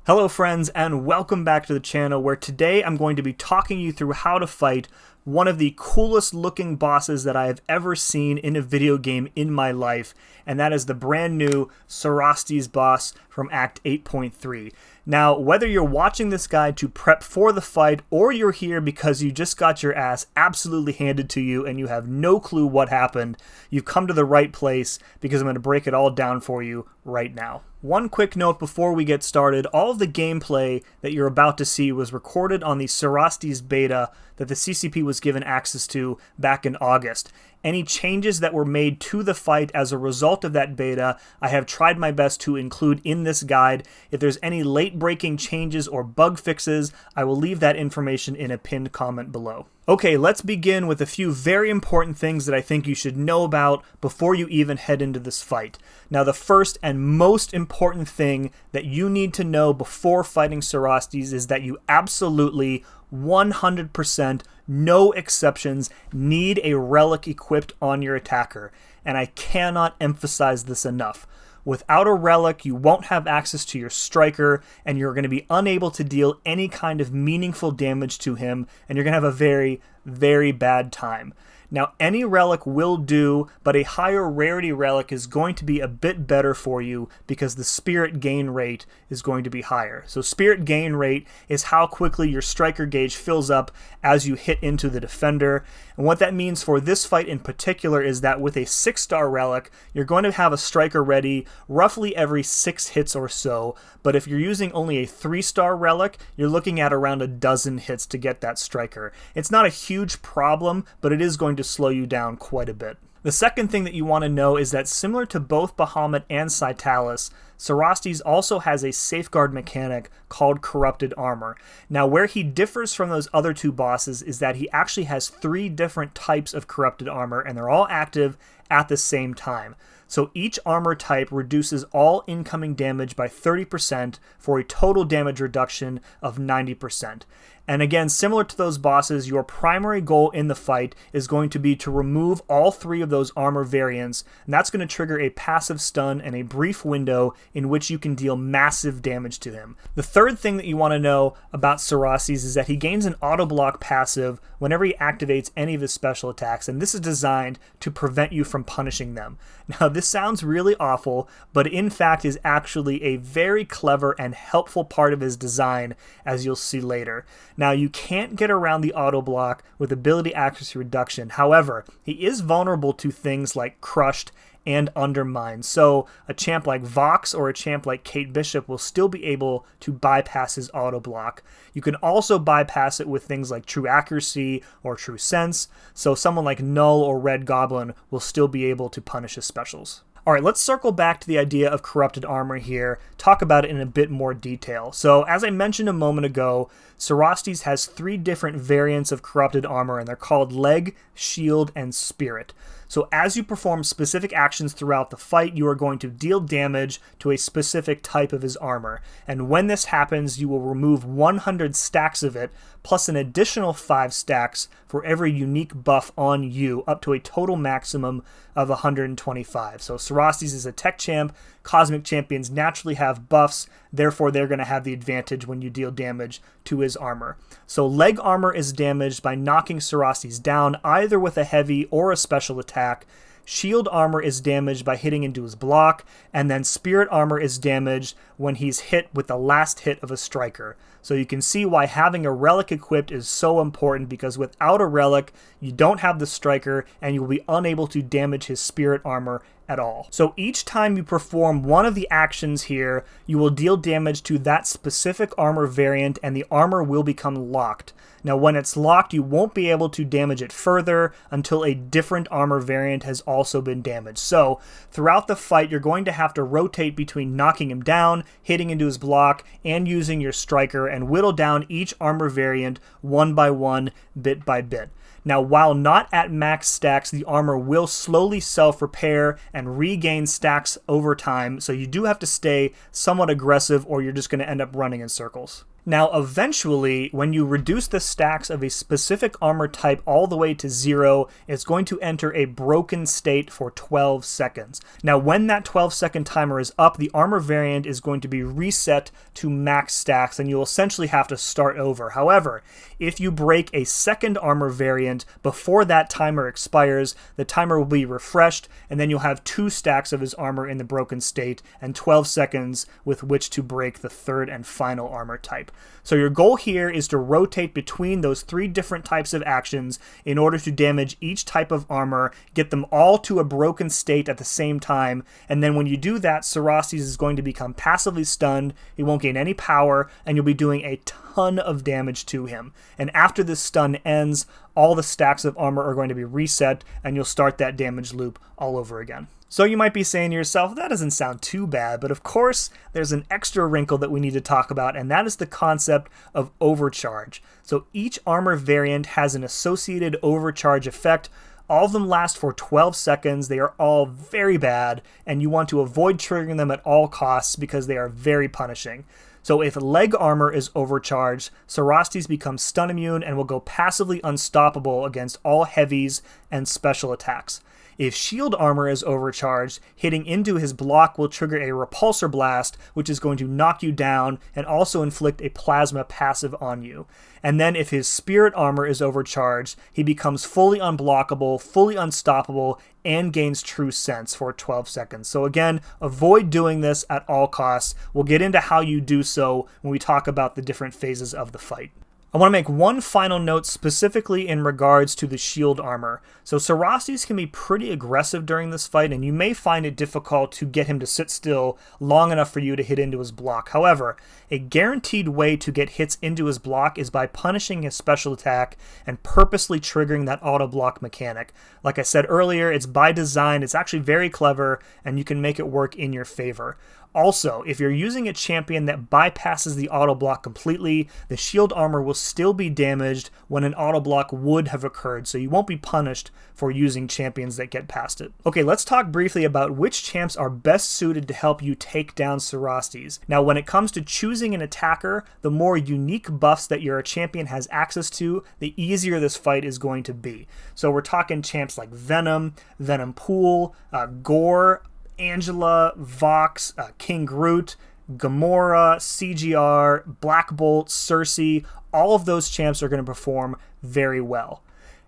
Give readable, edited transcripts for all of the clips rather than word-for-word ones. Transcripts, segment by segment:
Hello friends, and welcome back to the channel, where today I'm going to be talking you through how to fight one of the coolest looking bosses that I have ever seen in a video game in my life, and that is the brand new Cerastes boss from Act 8.3. Now, whether you're watching this guide to prep for the fight, or you're here because you just got your ass absolutely handed to you and you have no clue what happened, you've come to the right place, because I'm going to break it all down for you right now. One quick note before we get started: all of the gameplay that you're about to see was recorded on the Cerastes beta that the CCP was given access to back in August. Any changes that were made to the fight as a result of that beta, I have tried my best to include in this guide. If there's any late-breaking changes or bug fixes, I will leave that information in a pinned comment below. Okay, let's begin with a few very important things that I think you should know about before you even head into this fight. Now, the first and most important thing that you need to know before fighting Cerastes is that you absolutely 100%, no exceptions, need a relic equipped on your attacker, and I cannot emphasize this enough. Without a relic, you won't have access to your striker, and you're going to be unable to deal any kind of meaningful damage to him, and you're going to have a very, very bad time. Now, any relic will do, but a higher rarity relic is going to be a bit better for you because the spirit gain rate is going to be higher. So spirit gain rate is how quickly your striker gauge fills up as you hit into the defender. And what that means for this fight in particular is that with a 6-star relic, you're going to have a striker ready roughly every 6 hits or so. But if you're using only a 3-star relic, you're looking at around a dozen hits to get that striker. It's not a huge problem, but it is going to slow you down quite a bit. The second thing that you want to know is that, similar to both Bahamut and Cytalis, Cerastes also has a safeguard mechanic called Corrupted Armor. Now, where he differs from those other two bosses is that he actually has 3 different types of Corrupted Armor, and they're all active at the same time. So each armor type reduces all incoming damage by 30% for a total damage reduction of 90%. And again, similar to those bosses, your primary goal in the fight is going to be to remove all 3 of those armor variants, and that's going to trigger a passive stun and a brief window in which you can deal massive damage to him. The third thing that you want to know about Cerastes is that he gains an auto block passive whenever he activates any of his special attacks, and this is designed to prevent you from punishing them. Now, this sounds really awful, but in fact is actually a very clever and helpful part of his design, as you'll see later. Now, you can't get around the auto block with ability accuracy reduction. However, he is vulnerable to things like Crushed and Undermine, so a champ like Vox or a champ like Kate Bishop will still be able to bypass his auto block. You can also bypass it with things like True Accuracy or True Sense, so someone like Null or Red Goblin will still be able to punish his specials. Alright, let's circle back to the idea of Corrupted Armor here, talk about it in a bit more detail. So, as I mentioned a moment ago, Cerastes has 3 different variants of Corrupted Armor, and they're called Leg, Shield, and Spirit. So as you perform specific actions throughout the fight, you are going to deal damage to a specific type of his armor. And when this happens, you will remove 100 stacks of it, plus an additional 5 stacks for every unique buff on you, up to a total maximum of 125. So Cerastes is a tech champ. Cosmic champions naturally have buffs, therefore they're going to have the advantage when you deal damage to his armor. So leg armor is damaged by knocking Cerastes down either with a heavy or a special attack. Shield armor is damaged by hitting into his block, and then spirit armor is damaged when he's hit with the last hit of a striker. So you can see why having a relic equipped is so important, because without a relic, you don't have the striker, and you will be unable to damage his spirit armor at all. So each time you perform one of the actions here, you will deal damage to that specific armor variant, and the armor will become locked. Now, when it's locked, you won't be able to damage it further until a different armor variant has also been damaged. So, throughout the fight, you're going to have to rotate between knocking him down, hitting into his block, and using your striker, and whittle down each armor variant one by one, bit by bit. Now, while not at max stacks, the armor will slowly self-repair and regain stacks over time, so you do have to stay somewhat aggressive, or you're just going to end up running in circles. Now, eventually, when you reduce the stacks of a specific armor type all the way to 0, it's going to enter a broken state for 12 seconds. Now, when that 12-second timer is up, the armor variant is going to be reset to max stacks, and you'll essentially have to start over. However, if you break a second armor variant before that timer expires, the timer will be refreshed, and then you'll have 2 stacks of his armor in the broken state and 12 seconds with which to break the third and final armor type. So your goal here is to rotate between those 3 different types of actions in order to damage each type of armor, get them all to a broken state at the same time, and then when you do that, Cerastes is going to become passively stunned, he won't gain any power, and you'll be doing a ton of damage to him. And after this stun ends, all the stacks of armor are going to be reset, and you'll start that damage loop all over again. So you might be saying to yourself, that doesn't sound too bad, but of course, there's an extra wrinkle that we need to talk about, and that is the concept of Overcharge. So each armor variant has an associated Overcharge effect. All of them last for 12 seconds, they are all very bad, and you want to avoid triggering them at all costs because they are very punishing. So if leg armor is overcharged, Cerastes becomes stun immune and will go passively unstoppable against all heavies and special attacks. If shield armor is overcharged, hitting into his block will trigger a repulsor blast, which is going to knock you down and also inflict a plasma passive on you. And then if his spirit armor is overcharged, he becomes fully unblockable, fully unstoppable, and gains true sense for 12 seconds. So again, avoid doing this at all costs. We'll get into how you do so when we talk about the different phases of the fight. I want to make one final note specifically in regards to the shield armor. So Cerastes can be pretty aggressive during this fight, and you may find it difficult to get him to sit still long enough for you to hit into his block. However, a guaranteed way to get hits into his block is by punishing his special attack and purposely triggering that auto block mechanic. Like I said earlier, it's by design, it's actually very clever, and you can make it work in your favor. Also, if you're using a champion that bypasses the auto block completely, the shield armor will still be damaged when an auto block would have occurred, so you won't be punished for using champions that get past it. Okay, let's talk briefly about which champs are best suited to help you take down Cerastes. Now, when it comes to choosing an attacker, the more unique buffs that your champion has access to, the easier this fight is going to be. So we're talking champs like Venom, Venom Pool, Gore, Angela, Vox, King Groot, Gamora, CGR, Black Bolt, Cersei, all of those champs are going to perform very well.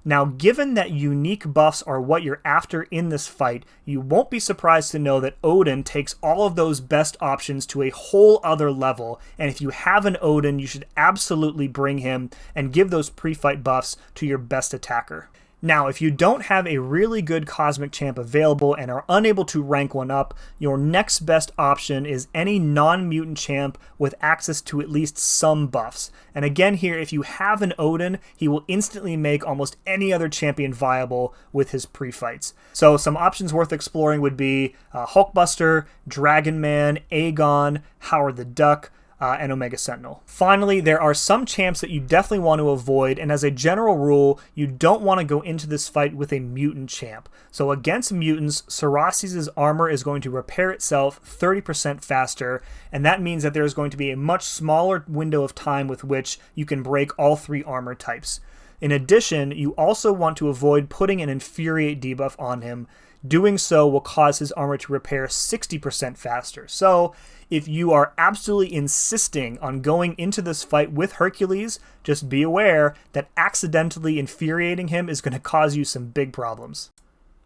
Now, given that unique buffs are what you're after in this fight, you won't be surprised to know that Odin takes all of those best options to a whole other level, and if you have an Odin, you should absolutely bring him and give those pre-fight buffs to your best attacker. Now, if you don't have a really good Cosmic Champ available and are unable to rank one up, your next best option is any non-mutant champ with access to at least some buffs. And again here, if you have an Odin, he will instantly make almost any other champion viable with his pre-fights. So some options worth exploring would be Hulkbuster, Dragon Man, Aegon, Howard the Duck, and Omega Sentinel. Finally, there are some champs that you definitely want to avoid, and as a general rule, you don't want to go into this fight with a mutant champ. So against mutants, Cerastes' armor is going to repair itself 30% faster, and that means that there's going to be a much smaller window of time with which you can break all 3 armor types. In addition, you also want to avoid putting an Infuriate debuff on him. Doing so will cause his armor to repair 60% faster. So, if you are absolutely insisting on going into this fight with Hercules, just be aware that accidentally infuriating him is going to cause you some big problems.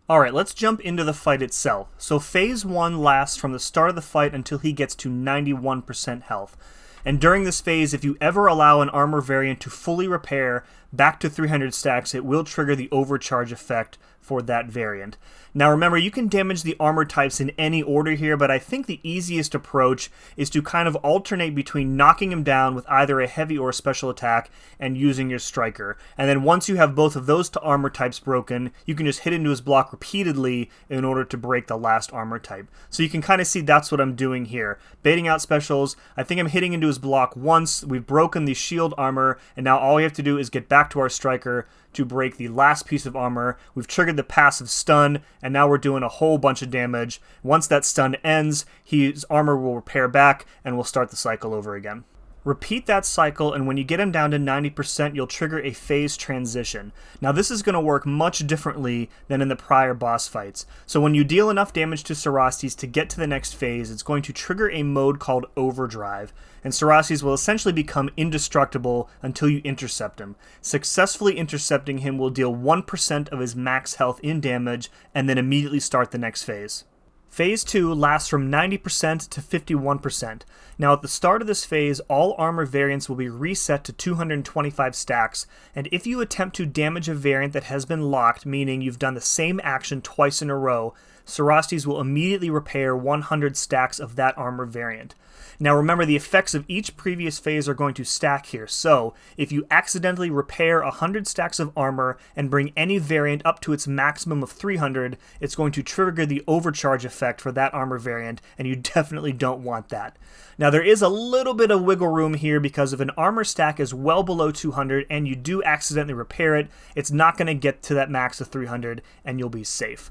Alright, let's jump into the fight itself. So phase 1 lasts from the start of the fight until he gets to 91% health. And during this phase, if you ever allow an armor variant to fully repair back to 300 stacks, it will trigger the Overcharge effect for that variant. Now remember, you can damage the armor types in any order here, but I think the easiest approach is to kind of alternate between knocking him down with either a heavy or a special attack and using your striker. And then once you have both of those armor types broken, you can just hit into his block repeatedly in order to break the last armor type. So you can kind of see that's what I'm doing here. Baiting out specials, I think I'm hitting into his block once, we've broken the shield armor, and now all we have to do is get back to our striker to break the last piece of armor. We've triggered the passive stun, and now we're doing a whole bunch of damage. Once that stun ends, his armor will repair back, and we'll start the cycle over again. Repeat that cycle, and when you get him down to 90%, you'll trigger a phase transition. Now this is going to work much differently than in the prior boss fights. So when you deal enough damage to Cerastes to get to the next phase, it's going to trigger a mode called Overdrive, and Cerastes will essentially become indestructible until you intercept him. Successfully intercepting him will deal 1% of his max health in damage, and then immediately start the next phase. Phase 2 lasts from 90% to 51%. Now at the start of this phase, all armor variants will be reset to 225 stacks, and if you attempt to damage a variant that has been locked, meaning you've done the same action twice in a row, Cerastes will immediately repair 100 stacks of that armor variant. Now remember, the effects of each previous phase are going to stack here, so if you accidentally repair 100 stacks of armor and bring any variant up to its maximum of 300, it's going to trigger the Overcharge effect for that armor variant, and you definitely don't want that. Now there is a little bit of wiggle room here, because if an armor stack is well below 200 and you do accidentally repair it, it's not going to get to that max of 300 and you'll be safe.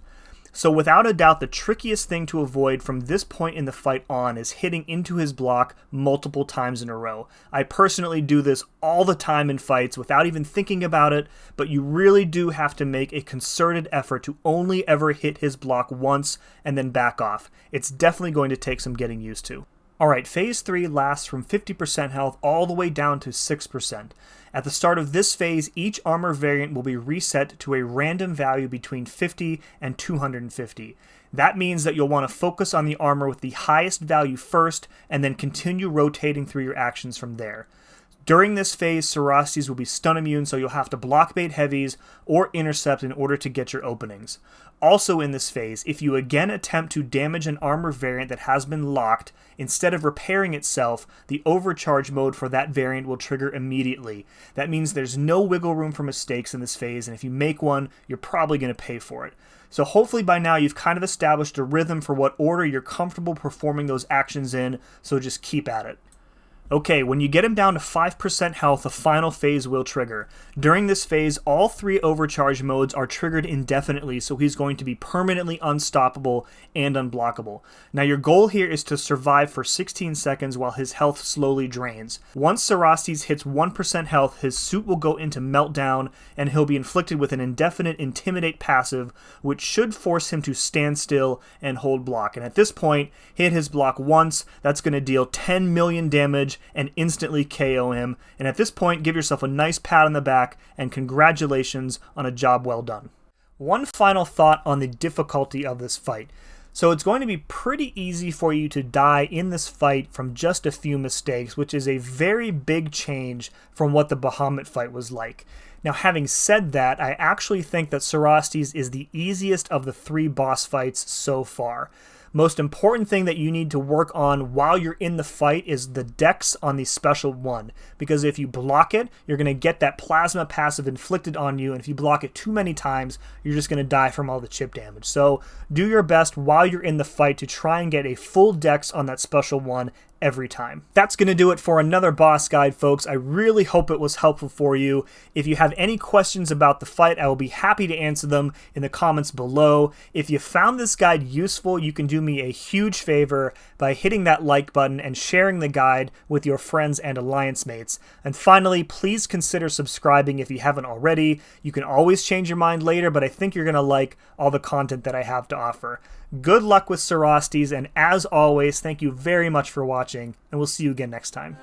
So without a doubt, the trickiest thing to avoid from this point in the fight on is hitting into his block multiple times in a row. I personally do this all the time in fights without even thinking about it, but you really do have to make a concerted effort to only ever hit his block once and then back off. It's definitely going to take some getting used to. Alright, phase 3 lasts from 50% health all the way down to 6%. At the start of this phase, each armor variant will be reset to a random value between 50 and 250. That means that you'll want to focus on the armor with the highest value first, and then continue rotating through your actions from there. During this phase, Cerastes will be stun immune, so you'll have to block bait heavies or intercept in order to get your openings. Also in this phase, if you again attempt to damage an armor variant that has been locked, instead of repairing itself, the Overcharge mode for that variant will trigger immediately. That means there's no wiggle room for mistakes in this phase, and if you make one, you're probably going to pay for it. So hopefully by now you've kind of established a rhythm for what order you're comfortable performing those actions in, so just keep at it. Okay, when you get him down to 5% health, the final phase will trigger. During this phase, all 3 Overcharge modes are triggered indefinitely, so he's going to be permanently unstoppable and unblockable. Now your goal here is to survive for 16 seconds while his health slowly drains. Once Cerastes hits 1% health, his suit will go into meltdown, and he'll be inflicted with an indefinite Intimidate passive, which should force him to stand still and hold block. And at this point, hit his block once, that's going to deal 10 million damage and instantly KO him, and at this point give yourself a nice pat on the back and congratulations on a job well done. One final thought on the difficulty of this fight. So it's going to be pretty easy for you to die in this fight from just a few mistakes, which is a very big change from what the Bahamut fight was like. Now having said that, I actually think that Cerastes is the easiest of the 3 boss fights so far. Most important thing that you need to work on while you're in the fight is the dex on the special one, because if you block it, you're going to get that plasma passive inflicted on you, and if you block it too many times, you're just going to die from all the chip damage. So do your best while you're in the fight to try and get a full dex on that special one every time. That's going to do it for another boss guide, folks. I really hope it was helpful for you. If you have any questions about the fight, I will be happy to answer them in the comments below. If you found this guide useful, you can do me a huge favor by hitting that like button and sharing the guide with your friends and alliance mates. And finally, please consider subscribing if you haven't already. You can always change your mind later, but I think you're going to like all the content that I have to offer. Good luck with Cerastes, and as always, thank you very much for watching, and we'll see you again next time.